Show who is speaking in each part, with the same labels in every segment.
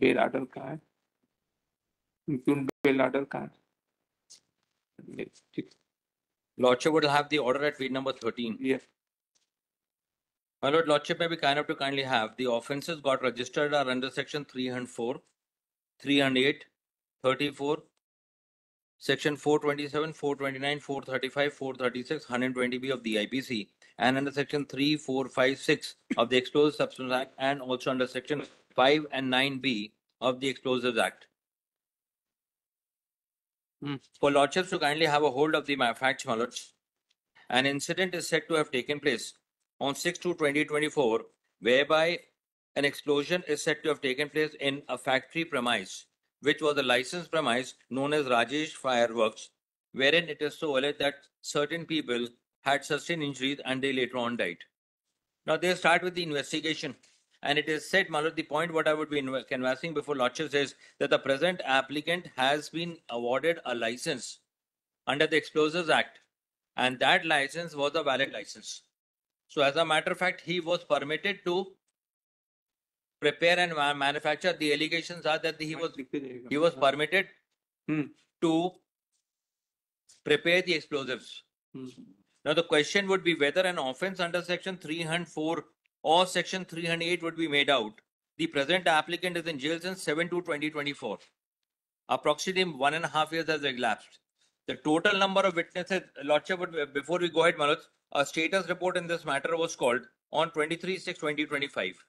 Speaker 1: Bail order कहाँ है? Bail order कहाँ है? ठीक.
Speaker 2: Lordship would have the order at page number 13.
Speaker 1: Yes.
Speaker 2: My Lord, Lordship may be kind enough to kindly have the offences got registered are under section 304, 308, 34, section 427, 429, 435, 436, 120B of the IPC, and under section 3, 4, 5, 6 of the Explosive Substances Act, and also under section 5 and 9B of the Explosives Act. For Lordships to kindly have a hold of the facts, my lords, an incident is said to have taken place on 6/2/2024, whereby an explosion is said to have taken place in a factory premise, which was a licensed premise known as Rajesh Fireworks, wherein it is so alleged that certain people had sustained injuries and they later on died. Now they start with the investigation. And it is said, Malad, the point what I would be canvassing before Lordships is that the present applicant has been awarded a license under the Explosives Act, and that license was a valid license. So as a matter of fact, he was permitted to prepare and manufacture. The allegations are that he was permitted to prepare the explosives. Now the question would be whether an offence under section 304 or section 308 would be made out. The present applicant is in jail since 7/2/2024. Approximately 1.5 years has elapsed. The total number of witnesses, Lordship, before we go ahead, Manoj, a status report in this matter was called on 23/6/2025.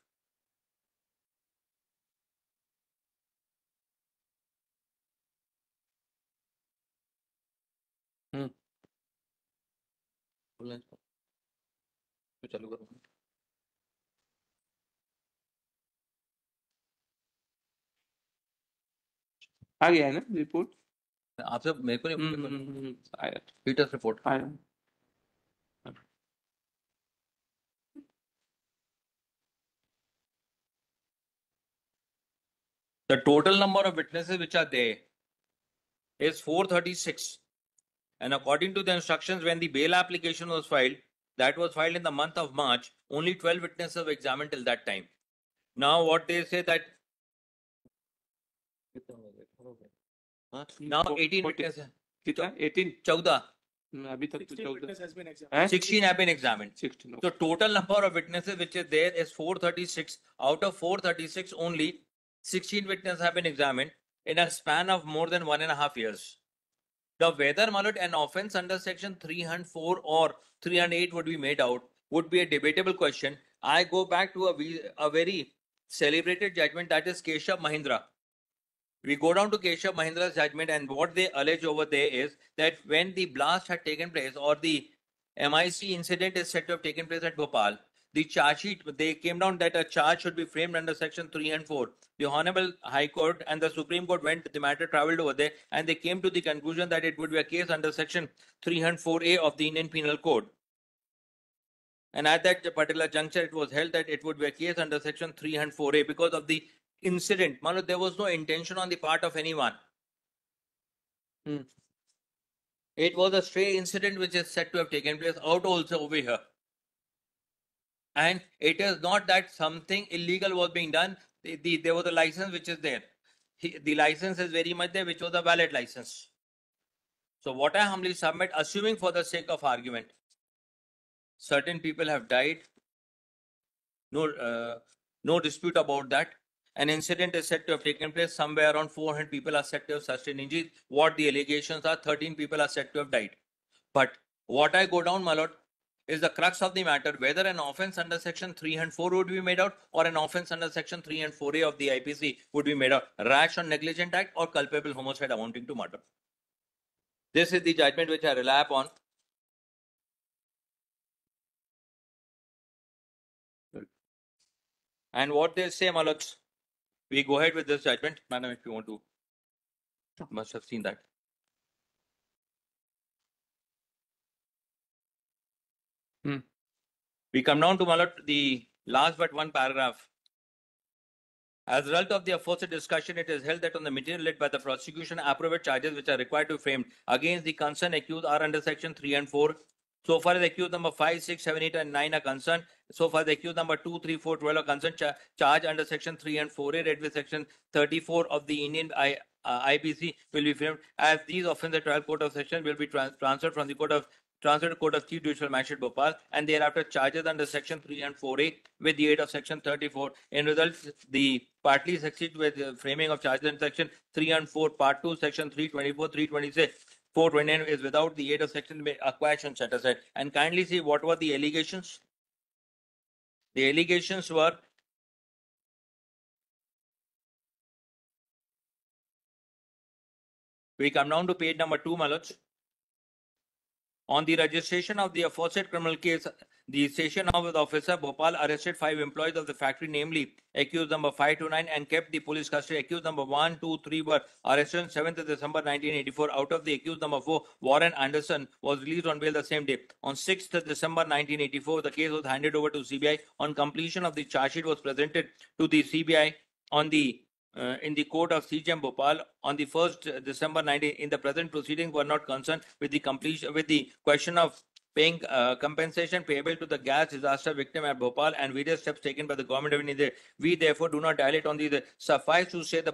Speaker 1: आ गया है ना report?
Speaker 2: आपसे मेरे को नहीं
Speaker 1: आया
Speaker 2: status report
Speaker 1: आया.
Speaker 2: The total number of witnesses which are there is 436. And according to the instructions, when the bail application was filed, that was filed in the month of March, only 12 witnesses were examined till that time. Now what they say that now 18 witnesses.
Speaker 1: कितना? 18?
Speaker 2: 14.
Speaker 1: अभी तक
Speaker 2: 16 have been examined.
Speaker 1: 16.
Speaker 2: So total number of witnesses which is there is 436. Out of 436, only 16 witnesses have been examined in a span of more than 1.5 years. Now, whether Malud an offence under section 304 or 308 would be made out would be a debatable question. I go back to a very celebrated judgment, that is Keshav Mahindra. We go down to Keshav Mahindra's judgment, and what they allege over there is that when the blast had taken place or the MIC incident is said to have taken place at Bhopal, the charge sheet, they came down that a charge should be framed under section 3 and 4. The Honorable High Court and the Supreme Court the matter traveled over there, and they came to the conclusion that it would be a case under section 3 and 4A of the Indian Penal Code. And at that particular juncture, it was held that it would be a case under section 3 and 4A because of the incident. Manu, there was no intention on the part of anyone. It was a stray incident which is said to have taken place out also over here. And it is not that something illegal was being done. There was a license which is there. The license is very much there, which was a valid license. So what I humbly submit, assuming for the sake of argument, certain people have died. No dispute about that. An incident is said to have taken place. Somewhere around 400 people are said to have sustained injuries. What the allegations are, 13 people are said to have died. But what I go down, my lord, is the crux of the matter, whether an offence under section 3 and 4 would be made out or an offence under section 3 and 4A of the IPC would be made out. Rash or negligent act or culpable homicide amounting to murder. This is the judgment which I rely upon. And what they say, my lords, we go ahead with this judgment. Madam, if you want to, must have seen that. We come down to, my lord, the last but one paragraph. As a result of the aforesaid discussion, it is held that on the material led by the prosecution, appropriate charges which are required to be framed against the concerned accused are under section 3 and 4 So far as accused number 5, 6, 7, 8, and 9 are concerned, so far the accused number 2, 3, 4, 12 are concerned, charge under section 3 and 4A, read with section 34 of the Indian IPC will be framed as these offences at trial court of session will be transferred from the court of Chief Judicial Magistrate Bhopal, and thereafter charges under section 3 and 4A with the aid of section 34. In result, the partly succeed with the framing of charges in section 3 and 4, part 2, section 324, 326. 429 is without the aid of section acquisition set aside. And kindly see what were the allegations. The allegations were we come down to page number 2, Maloj. On the registration of the aforesaid criminal case, the station officer Bhopal arrested 5 employees of the factory, namely accused number 5 to 9, and kept the police custody. Accused number 1, 2, 3 were arrested on 7th December 1984. Out of the accused number 4, Warren Anderson was released on bail the same day. On 6th December 1984, the case was handed over to CBI. On completion of the charge sheet was presented to the CBI on the in the court of CJM Bhopal on the 1st December 19. In the present proceedings were not concerned with the completion with the question of paying compensation payable to the gas disaster victim at Bhopal and various steps taken by the government of India. We therefore do not dilate on these. Suffice to say the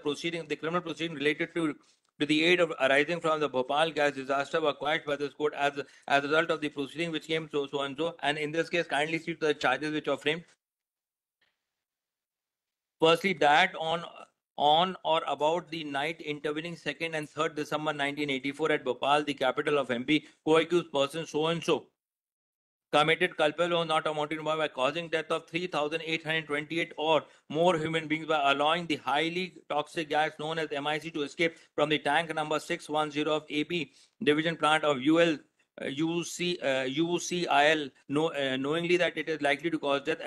Speaker 2: criminal proceeding related to the aid of arising from the Bhopal gas disaster were quashed by this court as a result of the proceeding which came so and so. And in this case, kindly see the charges which are framed. Firstly, that on or about the night intervening 2nd and 3rd December 1984 at Bhopal, the capital of MP, co-accused person so-and-so committed culpable not amounting to by causing death of 3,828 or more human beings by allowing the highly toxic gas known as MIC to escape from the tank number 610 of AP division plant of UCIL, knowingly that it is likely to cause death,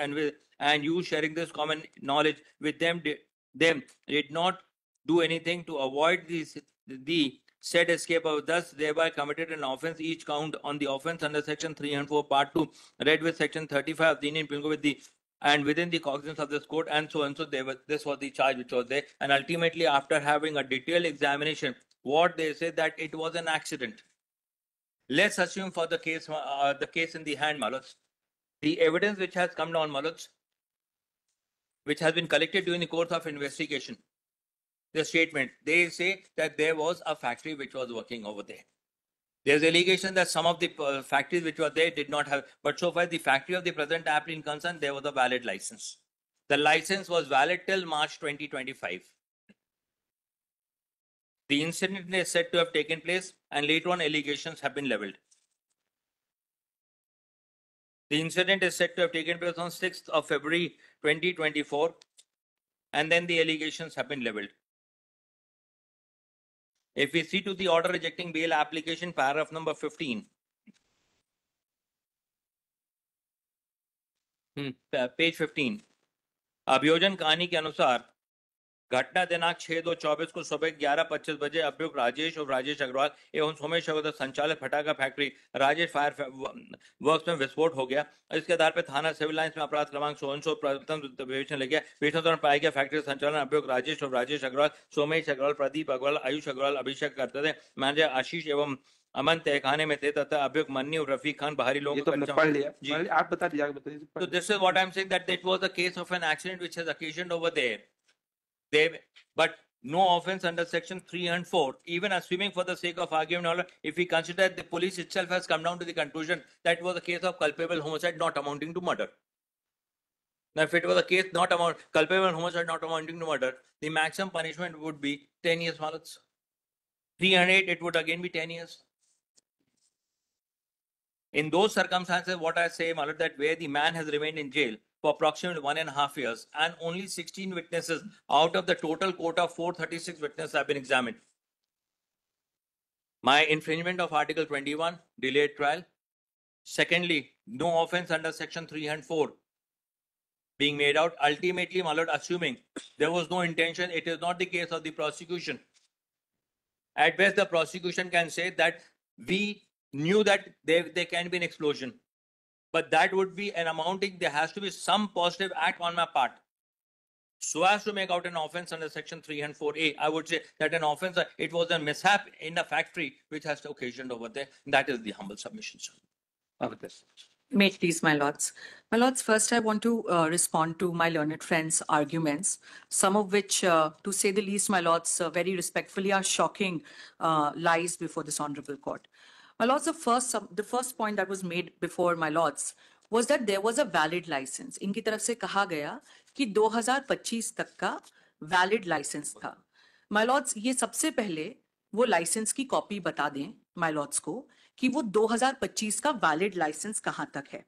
Speaker 2: and you sharing this common knowledge with them did not do anything to avoid the said escape of thus thereby committed an offence. Each count on the offence under section 3 and 4 part 2 read with section 35 of the Indian Penal Code and within the cognizance of this court and so this was the charge which was there. And ultimately, after having a detailed examination, what they say that it was an accident. Let's assume for the case in the hand, Maloj, the evidence which has come down, Maloj, which has been collected during the course of investigation. The statement, they say that there was a factory which was working over there. There's allegation that some of the factories which were there did not have, but so far the factory of the present applicant concerned, there was a valid license. The license was valid till March 2025. The incident is said to have taken place and later on allegations have been leveled. The incident is said to have taken place on 6th of February 2024 and then the allegations have been leveled. If we see to the order rejecting bail application, paragraph number 15, page 15, अभियोजन कहानी के अनुसार घटना दिनांक 6/2/24 को सुबह 11:25 बजे अभियुक्त राजेश और राजेश अग्रवाल एवं सोमेश अग्रवाल संचालक फटाका फैक्ट्री राजेश फायर वर्क्स में विस्फोट हो गया। इसके आधार पर थाना सिविल लाइंस में अपराध क्रमांक 100 प्रथम विवेचन ले गया। विवेचन दौरान पाया गया फैक्ट्री संचालन अभियुक्त राजेश और राजेश अग्रवाल, सोमेश अग्रवाल, प्रदीप अग्रवाल, आयुष अग्रवाल अभिषेक करते थे। मैनेजर आशीष एवं अमन तहखाने में थे तथा अभियुक्त मन्नी और रफीक खान बाहरी लोग
Speaker 1: पढ़ लिया। आप बता दीजिए।
Speaker 2: So this is what I'm saying, that it was a case of an accident which has occasioned over there. But no offense under section 3 and 4, even assuming for the sake of argument, if we consider that the police itself has come down to the conclusion that it was a case of culpable homicide not amounting to murder. Now, if it was a case culpable homicide not amounting to murder, the maximum punishment would be 10 years. 3 and 8, it would again be 10 years. In those circumstances, what I say, Malad, that where the man has remained in jail for approximately 1.5 years and only 16 witnesses out of the total quota of 436 witnesses have been examined. My infringement of Article 21, delayed trial. Secondly, no offense under section 3 and 4 being made out. Ultimately, Malad, assuming there was no intention, it is not the case of the prosecution. At best, the prosecution can say that we knew that there can be an explosion, but that would be an amounting, there has to be some positive act on my part so as to make out an offense under section 3 and 4A. I would say that an offense, it was a mishap in a factory which has occasioned over there. That is the humble submission, sir.
Speaker 1: आप बताइए।
Speaker 3: May it please, my lords. My lords, first I want to respond to my learned friends' arguments, some of which, to say the least, my lords, very respectfully, are shocking lies before this honorable court. My lords, the first point that was made before my lords was that there was a valid license. इनकी तरफ से कहा गया कि 2025 तक का valid license था. My lords, ये सबसे पहले वो लाइसेंस की कॉपी बता दें माय लॉर्ड्स को कि वो 2025 का वैलिड लाइसेंस कहां तक है.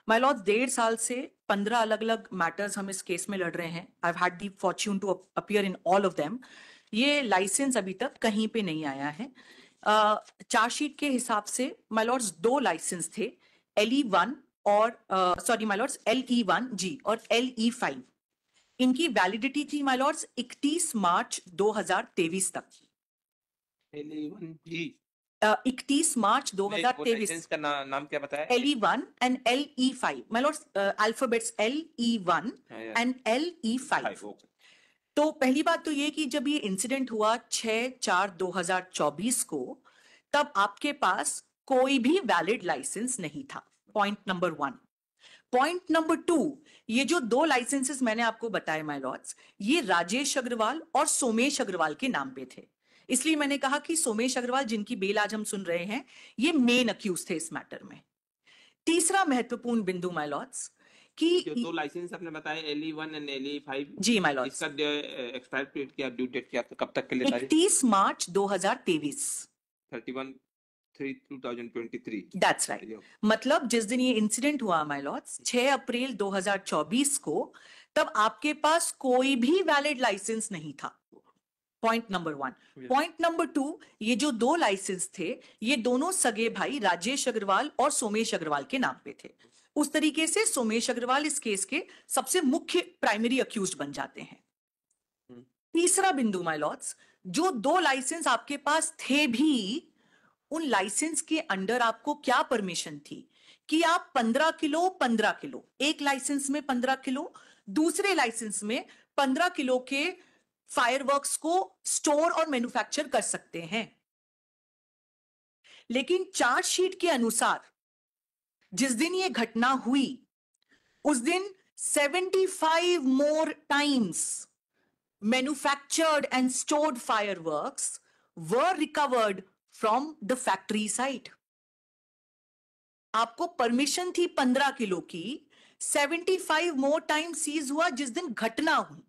Speaker 3: माय लॉर्ड्स, 1.5 साल से 15 अलग अलग मैटर्स हम इस केस में लड़ रहे हैं. I have had the fortune to appear in all of them. ये लाइसेंस अभी तक कहीं पे नहीं आया है. चार्जशीट के हिसाब से माय लॉर्ड्स 2 लाइसेंस थे, LE1 और सॉरी माय लॉर्ड्स LE1G और LE5. इनकी वैलिडिटी थी माय लॉर्ड्स 31 मार्च 2023 तक.
Speaker 1: LE1G
Speaker 3: 31 मार्च 2023
Speaker 1: का नाम क्या बताया?
Speaker 3: LE1 and LE5. My lords, alphabets LE1 and LE5. तो पहली बात तो ये कि जब ये इंसिडेंट हुआ 6/4/2024 को, तब आपके पास कोई भी वैलिड लाइसेंस नहीं था. Point number 1. पॉइंट नंबर 2, ये जो 2 लाइसेंसेस मैंने आपको बताए माय लॉर्ड्स, ये राजेश अग्रवाल और सोमेश अग्रवाल के नाम पे थे. इसलिए मैंने कहा कि सोमेश अग्रवाल, जिनकी बेल आज हम सुन रहे हैं, ये मेन अक्यूज थे इस मैटर में. तीसरा महत्वपूर्ण बिंदु माय लॉर्ड्स कि
Speaker 1: जो 2 लाइसेंस आपने बताए LE1 एंड LE5,
Speaker 3: जी माय लॉर्ड्स,
Speaker 1: इसका एक्सपायर पीरियड क्या, ड्यू डेट क्या, कब तक के लिए?
Speaker 3: 31 मार्च 2023.
Speaker 1: 31/3/2023.
Speaker 3: That's right. मतलब जिस दिन ये इंसिडेंट हुआ माय लॉर्ड्स 6 अप्रैल 2024 को, तब आपके पास कोई भी वैलिड लाइसेंस नहीं था. Point number 1. पॉइंट नंबर 2, ये जो 2 लाइसेंस थे, ये दोनों सगे भाई राजेश अग्रवाल और सोमेश अग्रवाल के नाम पे थे. उस तरीके से सोमेश अग्रवाल इस केस के सबसे मुख्य प्राइमरी अक्यूज्ड बन जाते हैं. तीसरा बिंदु माय लॉर्ड्स, जो 2 लाइसेंस आपके पास थे भी, उन लाइसेंस के अंडर आपको क्या परमिशन थी कि आप 15 किलो, एक लाइसेंस में 15 किलो, दूसरे लाइसेंस में 15 किलो के फायरवर्क्स को स्टोर और मैन्युफैक्चर कर सकते हैं. लेकिन चार्जशीट के अनुसार जिस दिन ये घटना हुई, उस दिन 75 more times manufactured and stored fireworks were recovered from the factory site. आपको परमिशन थी 15 किलो की, 75 मोर टाइम सीज हुआ जिस दिन घटना हुई.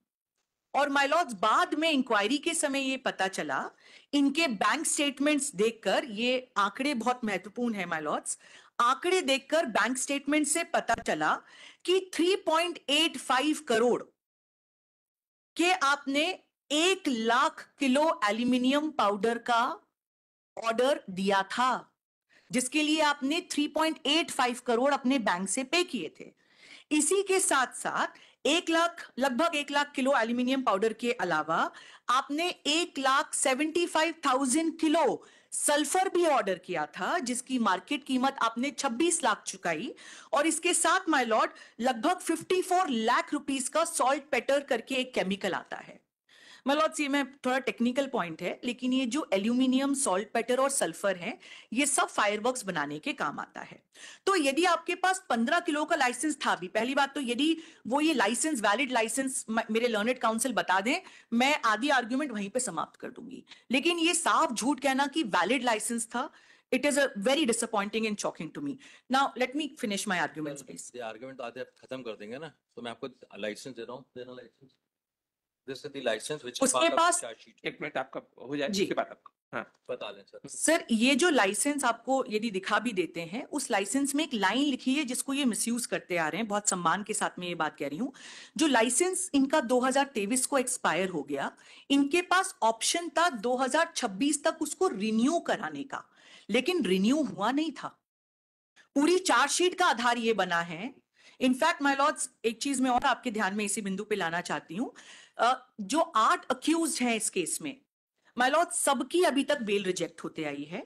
Speaker 3: और माय लॉर्ड्स, बाद में इंक्वायरी के समय ये पता चला, इनके बैंक स्टेटमेंट्स देखकर, ये आंकड़े बहुत महत्वपूर्ण है माय लॉर्ड्स, आंकड़े देखकर बैंक स्टेटमेंट से पता चला कि 3.85 करोड़ के आपने 1 लाख किलो एल्यूमिनियम पाउडर का ऑर्डर दिया था, जिसके लिए आपने 3.85 करोड़ अपने बैंक से पे किए थे. इसी के साथ साथ लगभग 1 लाख किलो एल्यूमिनियम पाउडर के अलावा आपने 1,75,000 किलो सल्फर भी ऑर्डर किया था, जिसकी मार्केट कीमत आपने 26 लाख चुकाई. और इसके साथ माय लॉर्ड, लगभग 54 लाख रुपीस का सॉल्ट पेटर करके एक केमिकल आता है. माय लॉर्ड्स, ये मैं थोड़ा टेक्निकल पॉइंट है, लेकिन ये जो एल्यूमिनियम, सॉल्ट पेटर और सल्फर है, ये सब फायरवर्क्स बनाने के काम आता है. तो यदि आपके पास 15 किलो का लाइसेंस था भी, पहली बात तो यदि वो ये लाइसेंस वैलिड लाइसेंस मेरे लर्नेड काउंसिल बता दें, मैं आधी आर्ग्यूमेंट वहीं पे समाप्त कर दूंगी. लेकिन ये साफ झूठ कहना कि वैलिड लाइसेंस था, it is a very disappointing and shocking to me. Now let me finish my arguments please.
Speaker 2: ये आर्गुमेंट तो आधे खत्म कर देंगे ना, तो मैं आपको लाइसेंस दे रहा हूँ, देना license. This is the license which is
Speaker 3: उसके
Speaker 2: part of
Speaker 3: पास-
Speaker 2: the charge sheet.
Speaker 1: 1 मिनट आपका हो जाए,
Speaker 3: जी.
Speaker 1: उसके बाद आपका. हाँ,
Speaker 2: बता दें सर.
Speaker 3: सर, ये जो लाइसेंस आपको यदि दिखा भी देते हैं, उस लाइसेंस में एक लाइन लिखी है जिसको ये मिसयूज करते आ रहे हैं. बहुत सम्मान के साथ में ये बात कह रही हूँ. जो लाइसेंस इनका 2023 को एक्सपायर हो गया, इनके पास ऑप्शन था 2026 तक उसको रिन्यू कराने का, लेकिन रिन्यू हुआ नहीं था. पूरी चार्जशीट का आधार ये बना है. इनफैक्ट माय लॉर्ड्स, एक चीज मैं और आपके ध्यान में इसी बिंदु पे लाना चाहती हूँ. जो 8 अक्यूज्ड हैं इस केस में, माय लॉर्ड, सबकी अभी तक बेल रिजेक्ट होते आई है.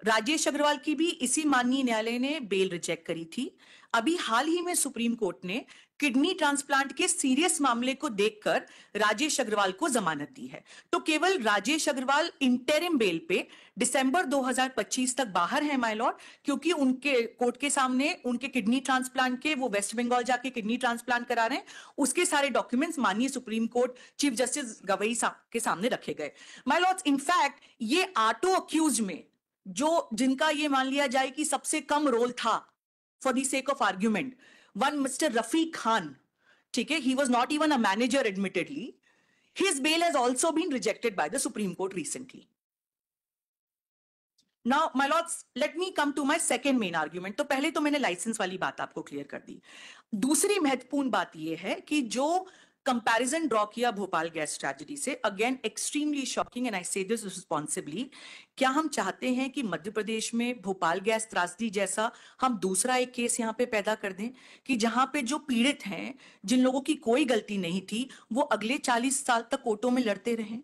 Speaker 3: राजेश अग्रवाल की भी इसी माननीय न्यायालय ने बेल रिजेक्ट करी थी. अभी हाल ही में सुप्रीम कोर्ट ने किडनी ट्रांसप्लांट के सीरियस मामले को देखकर राजेश अग्रवाल को जमानत दी है। तो केवल राजेश अग्रवाल इंटरिम बेल पे दिसंबर 2025 तक बाहर है माय लॉर्ड, क्योंकि उनके कोर्ट के सामने उनके किडनी ट्रांसप्लांट के, वो वेस्ट बंगाल जाके किडनी ट्रांसप्लांट करा रहे हैं, उसके सारे डॉक्यूमेंट्स माननीय supreme court chief justice Gavai साहब के सामने रखे गए। माय लॉर्ड्स, इनफैक्ट ये ऑटो अक्यूज में जो जिनका ये मान लिया जाए कि सबसे कम रोल था, for the sake of argument, one mister Rafiq Khan, ठीक है, he was not even a manager admittedly, his bail has also been rejected by the Supreme Court recently. Now my lords, let me come to my second main argument. तो पहले तो मैंने licence वाली बात आपको clear कर दी। दूसरी महत्वपूर्ण बात यह है कि जो कंपैरिजन ड्रॉ किया भोपाल गैस ट्रेजेडी से, again extremely shocking and I से दिस रिस्पॉन्सिबली, क्या हम चाहते हैं कि मध्य प्रदेश में भोपाल गैस त्रासदी जैसा हम दूसरा एक केस यहाँ पे पैदा कर दें कि जहां पे जो पीड़ित हैं, जिन लोगों की कोई गलती नहीं थी, वो अगले 40 साल तक कोर्टों में लड़ते रहें?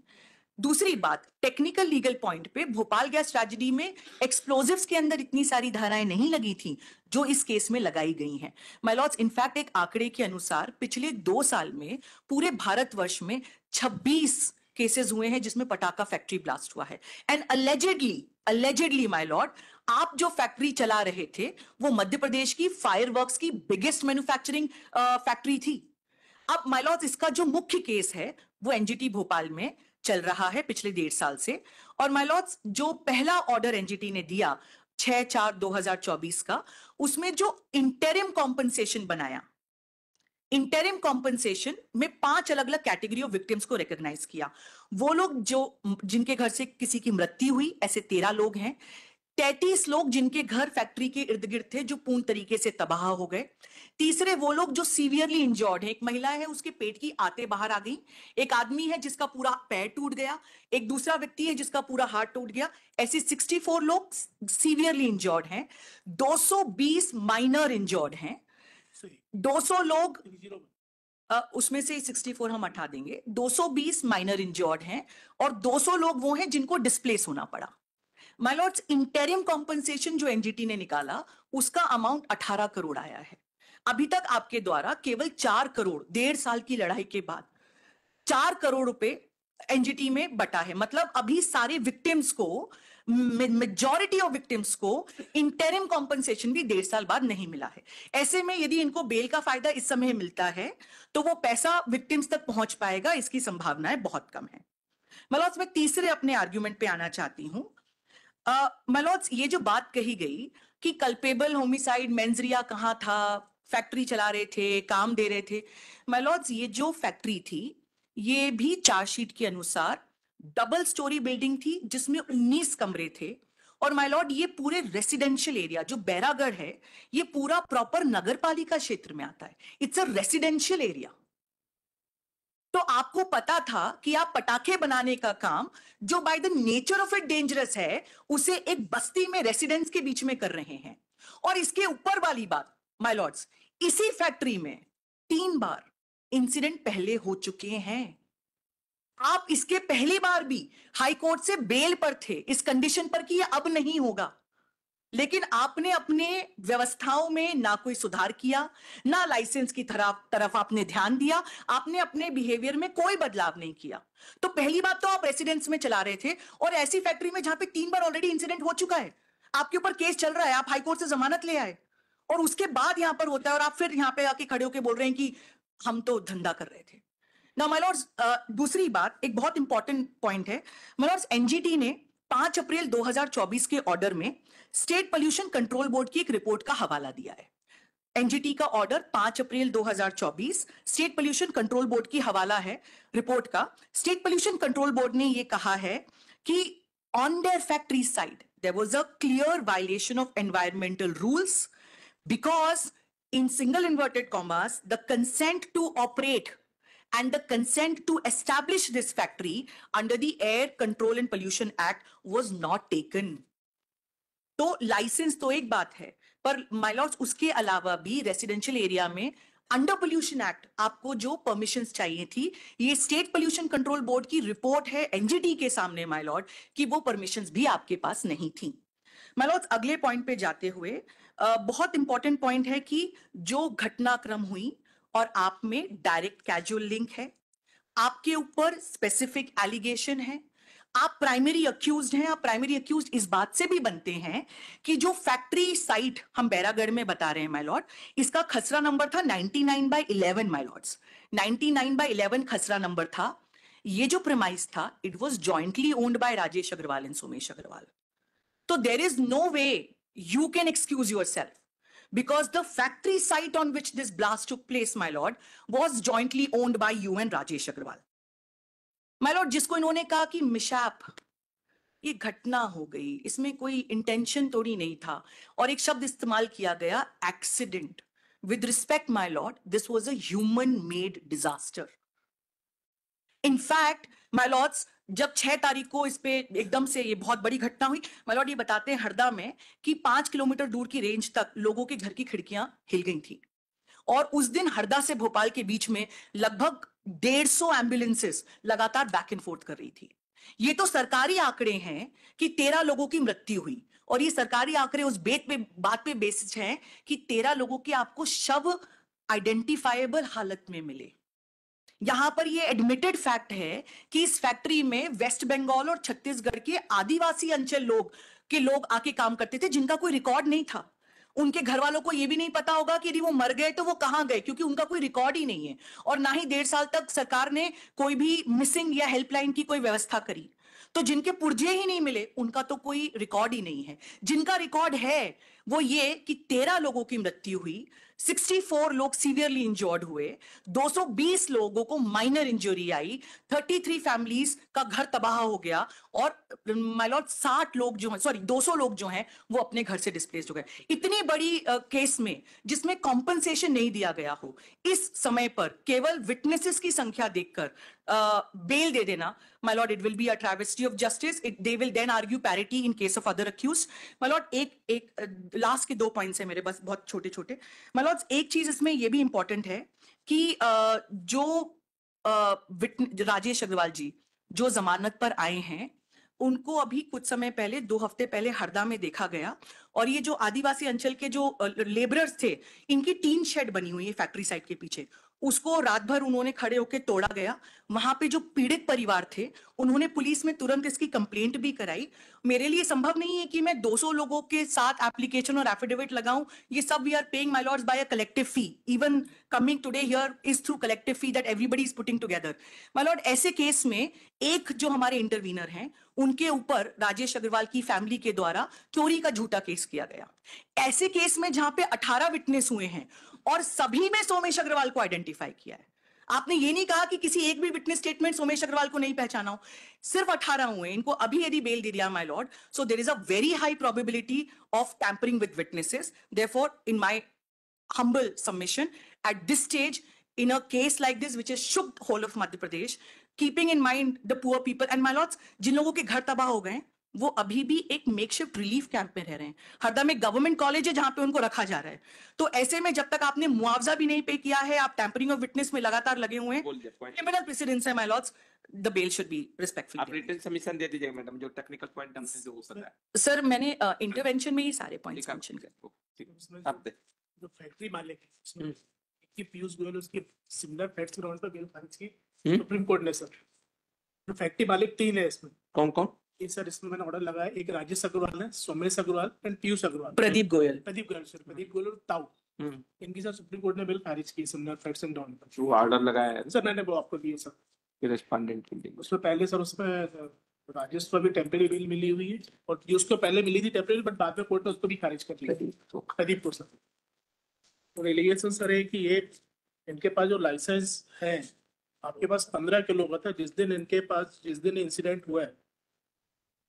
Speaker 3: दूसरी बात, टेक्निकल लीगल पॉइंट पे भोपाल गैस ट्रेजेडी में एक्सप्लोजिव्स के अंदर इतनी सारी धाराएं नहीं लगी थी जो इस केस में लगाई गई हैं। माय लॉर्ड्स, इनफैक्ट एक आंकड़े के अनुसार पिछले 2 साल में पूरे भारतवर्ष में 26 केसेस हुए हैं जिसमें पटाखा फैक्ट्री ब्लास्ट हुआ है। एंड अलेजेडली माय लॉर्ड, आप जो फैक्ट्री चला रहे थे वो मध्य प्रदेश की फायरवर्क्स की बिगेस्ट मैन्युफैक्चरिंग फैक्ट्री थी। अब माय लॉर्ड्स, इसका जो मुख्य केस है वो एनजीटी भोपाल में चल रहा है पिछले 1.5 साल से। और माय लॉर्ड्स, जो पहला ऑर्डर एनजीटी ने दिया 6/4/2024 का, उसमें जो इंटरिम कॉम्पनसेशन बनाया, इंटरिम कॉम्पनसेशन में 5 अलग अलग कैटेगरी ऑफ विक्टिम्स को रिकॉग्नाइज किया। वो लोग जो जिनके घर से किसी की मृत्यु हुई, ऐसे 13 लोग हैं। 33 लोग जिनके घर फैक्ट्री के इर्द गिर्द थे जो पूर्ण तरीके से तबाह हो गए। तीसरे वो लोग जो सीवियरली इंजर्ड है, एक महिला है उसके पेट की आंतें बाहर आ गई, एक आदमी है जिसका पूरा पैर टूट गया, एक दूसरा व्यक्ति है जिसका पूरा हाथ टूट गया। ऐसे 64 लोग सीवियरली इंजर्ड हैं, 220 माइनर इंजर्ड हैं, 200 लोग उसमें से 64 हम हटा देंगे, 220 माइनर इंजर्ड हैं और 200 लोग वो हैं जिनको डिस्प्लेस होना पड़ा। माय लॉर्ड्स, इंटरिम कॉम्पनसेशन जो एनजीटी ने निकाला उसका अमाउंट 18 करोड़ आया है। अभी तक आपके द्वारा केवल 4 करोड़, 1.5 साल की लड़ाई के बाद 4 करोड़ रुपए एनजीटी में बटा है। मतलब अभी सारे विक्टिम्स को, मेजॉरिटी ऑफ विक्टिम्स को इंटरिम कॉम्पनसेशन भी 1.5 साल बाद नहीं मिला है। ऐसे में यदि इनको बेल का फायदा इस समय मिलता है तो वो पैसा विक्टिम्स तक पहुंच पाएगा, इसकी संभावनाएं बहुत कम है। माय लॉर्ड्स, मैं तीसरे अपने आर्ग्यूमेंट पे आना चाहती हूं। माय लॉर्ड्स, ये जो बात कही गई कि कल्पेबल होमिसाइड मेंजरिया कहां था, फैक्ट्री चला रहे थे, काम दे रहे थे। माय लॉर्ड्स, ये जो फैक्ट्री थी ये भी चार्जशीट के अनुसार डबल स्टोरी बिल्डिंग थी जिसमें 19 कमरे थे। और माय लॉर्ड, ये पूरे रेसिडेंशियल एरिया जो बैरागढ़ है, ये पूरा प्रॉपर नगर पालिका क्षेत्र में आता है। It's a residential area. तो आपको पता था कि आप पटाखे बनाने का काम, जो by the nature of it dangerous है, उसे एक बस्ती में रेसिडेंट्स के बीच में कर रहे हैं। और इसके ऊपर वाली बात माय लॉर्ड्स, इसी फैक्ट्री में 3 बार इंसिडेंट पहले हो चुके हैं। आप इसके पहली बार भी हाई कोर्ट से बेल पर थे इस कंडीशन पर कि यह अब नहीं होगा, लेकिन आपने अपने व्यवस्थाओं में ना कोई सुधार किया, ना लाइसेंस की तरफ आपने ध्यान दिया, आपने अपने बिहेवियर में कोई बदलाव नहीं किया। तो पहली बात तो आप रेसिडेंस में चला रहे थे और ऐसी फैक्ट्री में जहां पे 3 बार ऑलरेडी इंसिडेंट हो चुका है, आपके ऊपर केस चल रहा है, आप हाईकोर्ट से जमानत ले आए और उसके बाद यहां पर होता है और आप फिर यहां पे आके खड़े होकर बोल रहे हैं कि हम तो धंधा कर रहे थे। नाउ माय लॉर्ड्स, दूसरी बात एक बहुत इंपॉर्टेंट पॉइंट है। माय लॉर्ड्स, एनजीटी ने 5 अप्रैल 2024 के ऑर्डर में स्टेट पोल्यूशन कंट्रोल बोर्ड की एक रिपोर्ट का हवाला दिया है। एनजीटी का ऑर्डर 5 अप्रैल 2024 स्टेट पोल्यूशन कंट्रोल बोर्ड की हवाला है रिपोर्ट का। स्टेट पोल्यूशन कंट्रोल बोर्ड ने यह कहा है कि on their factory side there was a clear violation of environmental rules because in single inverted commas, the consent to operate and the consent to establish this factory under the Air Control and Pollution Act was not taken. तो licence तो एक बात है, पर my Lord's उसके अलावा भी residential area में अंडर पोल्यूशन एक्ट आपको जो परमिशंस चाहिए थी, ये स्टेट पोल्यूशन कंट्रोल बोर्ड की रिपोर्ट है एनजीटी के सामने माय लॉर्ड कि वो परमिशंस भी आपके पास नहीं थी। माय लॉर्ड्स, अगले पॉइंट पे जाते हुए बहुत इंपॉर्टेंट पॉइंट है कि जो घटनाक्रम हुई और आप में डायरेक्ट कैजुअल लिंक है, आपके ऊपर स्पेसिफिक एलिगेशन है, आप प्राइमरी अक्यूज्ड हैं। आप प्राइमरी अक्यूज्ड इस बात से भी बनते हैं कि जो फैक्ट्री साइट हम बैरागढ़ में बता रहे हैं माय लॉर्ड, इसका खसरा नंबर था 99/11 माय लॉर्ड्स, 99/11 खसरा नंबर था। ये जो प्रेमाइस था, it was jointly owned by Rajesh Agarwal and Somesh Agarwal. तो there is no way you can excuse yourself, because the factory site on which this blast took place, my lord, was jointly owned by you and Rajesh Agrawal. My lord, जिसको इन्होंने कहा कि mishap, ये घटना हो गई, इसमें कोई इंटेंशन थोड़ी नहीं था, और एक शब्द इस्तेमाल किया गया, accident. With respect, my lord, this was a human-made disaster. In fact, my lords, जब 6 तारीख को इस पे एकदम से ये बहुत बड़ी घटना हुई, माय लॉर्ड ये बताते हैं हरदा में कि 5 किलोमीटर दूर की रेंज तक लोगों के घर की खिड़कियां हिल गई थी, और उस दिन हरदा से भोपाल के बीच में लगभग 150 एम्बुलेंसेस लगातार बैक एंड फोर्थ कर रही थी। ये तो सरकारी आंकड़े हैं कि 13 लोगों की मृत्यु हुई, और ये सरकारी आंकड़े उस बात पे बेसिस हैं कि 13 लोगों के आपको शव आइडेंटिफाइबल हालत में मिले। यहां पर ये एडमिटेड फैक्ट है कि इस फैक्ट्री में वेस्ट बंगाल और छत्तीसगढ़ के आदिवासी अंचल लोग आके काम करते थे, जिनका कोई रिकॉर्ड नहीं था। उनके घर वालों को यह भी नहीं पता होगा कि यदि वो मर गए तो वो कहां गए, क्योंकि उनका कोई रिकॉर्ड ही नहीं है, और ना ही 1.5 साल तक सरकार ने कोई भी मिसिंग या हेल्पलाइन की कोई व्यवस्था करी। तो जिनके पुर्जे ही नहीं मिले, उनका तो कोई रिकॉर्ड ही नहीं है। जिनका रिकॉर्ड है वो ये कि 13 लोगों की मृत्यु हुई, 64 लोग सीवियरली इंजर्ड हुए, 220 लोगों को माइनर इंजरी आई, 33 फैमिलीज का घर तबाह हो गया, और माय लॉर्ड 200 लोग जो हैं वो अपने घर से डिस्प्लेस्ड हो गए। इतनी बड़ी केस में जिसमें कॉम्पनसेशन नहीं दिया गया हो, इस समय पर केवल विटनेसेस की संख्या देखकर बेल दे देना, my lord, it will be a travesty of justice. They will then argue parity in case of other accused. My lord, एक लास्ट के 2 पॉइंट्स है मेरे, बस बहुत छोटे छोटे। my lord, एक चीज इसमें ये भी इंपॉर्टेंट है कि जो राजेश अग्रवाल जी जो जमानत पर आए हैं, उनको अभी कुछ समय पहले 2 हफ्ते पहले हरदा में देखा गया, और ये जो आदिवासी अंचल के जो लेबरर्स थे, इनकी टीन शेड बनी हुई है फैक्ट्री साइट के पीछे, उसको रात भर उन्होंने खड़े होकर तोड़ा गया। वहां पे जो पीड़ित परिवार थे, उन्होंने पुलिस में तुरंत इसकी कंप्लेंट भी कराई। मेरे लिए संभव नहीं है कि मैं 200 लोगों के साथ एप्लीकेशन और एफिडेविट लगाऊं। ये सब we are paying my lords by a collective fee. Even coming today here is through collective fee that everybody is putting together. My lord, ऐसे केस में एक जो हमारे इंटरवीनर हैं, उनके ऊपर राजेश अग्रवाल की फैमिली के द्वारा चोरी का झूठा केस किया गया। ऐसे केस में जहां पे 18 विटनेस हुए हैं और सभी में सोमेश अग्रवाल को आइडेंटिफाई किया है, आपने ये नहीं कहा कि किसी एक भी विटनेस स्टेटमेंट सोमेश अग्रवाल को नहीं पहचाना हो, सिर्फ 18 हुए, इनको अभी यदि बेल दे दिया my lord, so there is a very high probability of tampering with witnesses. Therefore in my humble submission, at this stage, in a case like this which has shook whole of Madhya Pradesh, keeping in mind the poor people, and my lords, जिन लोगों के घर तबाह हो गए, वो अभी भी एक मेकशिफ्ट रिलीफ कैंप में रह रहे हैं। हरदा में गवर्नमेंट कॉलेज है जहां पे उनको रखा जा रहा है। तो ऐसे में जब तक आपने मुआवजा भी नहीं पे किया है, आप टैंपरिंग ऑफ विटनेस में लगातार लगे हुए हैं, क्रिमिनल प्रेसिडेंस है my lords, the bail should be respectful.
Speaker 1: आप रिटन सबमिशन दे दीजिएगा मैडम, जो टेक्निकल पॉइंट हमसे जो हो सकता है।
Speaker 3: सर, मैंने इंटरवेंशन में ये सारे पॉइंट्स मेंशन किए।
Speaker 1: आप दे
Speaker 4: जो फैक्ट्री मालिक है, उसमें कि पीयूष गोयल उसके सिमिलर फैक्ट्स ग्राउंड पर बेल खारिज की सुप्रीम कोर्ट ने। सर, जो फैक्ट्री मालिक 3 है इसमें,
Speaker 1: कौन कौन?
Speaker 4: ये सर इसमें मैंने ऑर्डर लगाया, एक राजेश अग्रवाल है, सोमेश अग्रवाल एंड पीयूष अग्रवाल,
Speaker 3: प्रदीप गोयल
Speaker 4: सर, प्रदीप गोयल और ताऊ, इनकी सर सुप्रीम कोर्ट ने बिल खारिज की सिमिलर फैक्ट्स एंड ग्राउंड पर।
Speaker 1: वो ऑर्डर लगाया है
Speaker 4: सर मैंने वो आपको दिए सर,
Speaker 1: रेस्पोंडेंट के लिए।
Speaker 4: उसमें पहले सर उसमें राजेश को भी टेम्परेरी बिल मिली हुई है, और ये उसको पहले मिली थी टेम्परेरी, बट बाद में कोर्ट ने उसको भी खारिज कर लिया। प्रदीप को सर तो एलिगेशन सर है कि ये इनके पास जो लाइसेंस है, आपके पास 15 किलो का था जिस दिन इंसिडेंट हुआ है,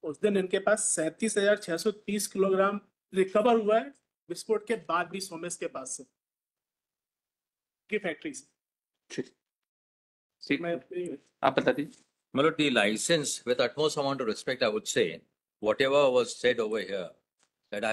Speaker 4: उस दिन इनके पास 37,630 किलोग्राम रिकवर हुआ है विस्फोट के बाद भी सोमेश के पास से की फैक्ट्री से।
Speaker 1: ठीक,
Speaker 4: मैं
Speaker 1: आप बता दीजिए।
Speaker 2: Well, the license, with utmost amount of respect, I would say, whatever was said over here, that